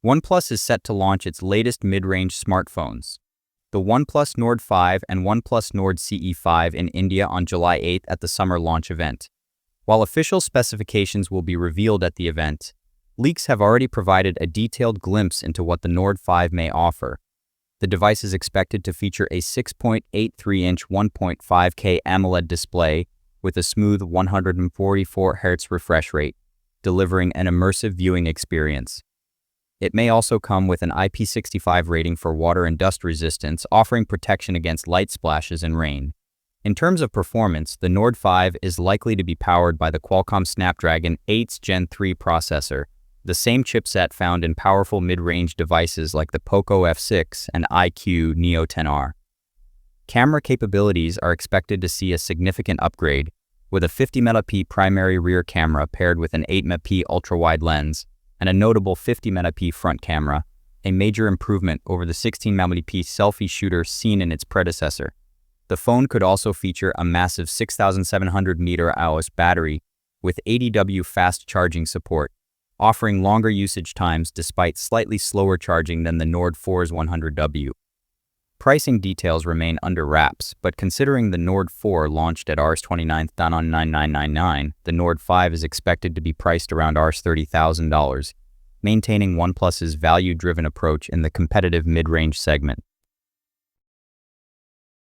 OnePlus is set to launch its latest mid-range smartphones, the OnePlus Nord 5 and OnePlus Nord CE5 in India on July 8th at the summer launch event. While official specifications will be revealed at the event, leaks have already provided a detailed glimpse into what the Nord 5 may offer. The device is expected to feature a 6.83-inch 1.5K AMOLED display with a smooth 144 Hz refresh rate, delivering an immersive viewing experience. It may also come with an IP65 rating for water and dust resistance, offering protection against light splashes and rain. In terms of performance, the Nord 5 is likely to be powered by the Qualcomm Snapdragon 8 Gen 3 processor, the same chipset found in powerful mid-range devices like the Poco F6 and iQOO Neo 10R. Camera capabilities are expected to see a significant upgrade, with a 50-megapixel primary rear camera paired with an 8-megapixel ultra-wide lens, and a notable 50-megapixel front camera, a major improvement over the 16-megapixel selfie shooter seen in its predecessor. The phone could also feature a massive 6,700 mAh battery with 80W fast charging support, offering longer usage times despite slightly slower charging than the Nord 4's 100W. Pricing details remain under wraps, but considering the Nord 4 launched at Rs 29,999, the Nord 5 is expected to be priced around Rs $30,000, maintaining OnePlus's value-driven approach in the competitive mid-range segment.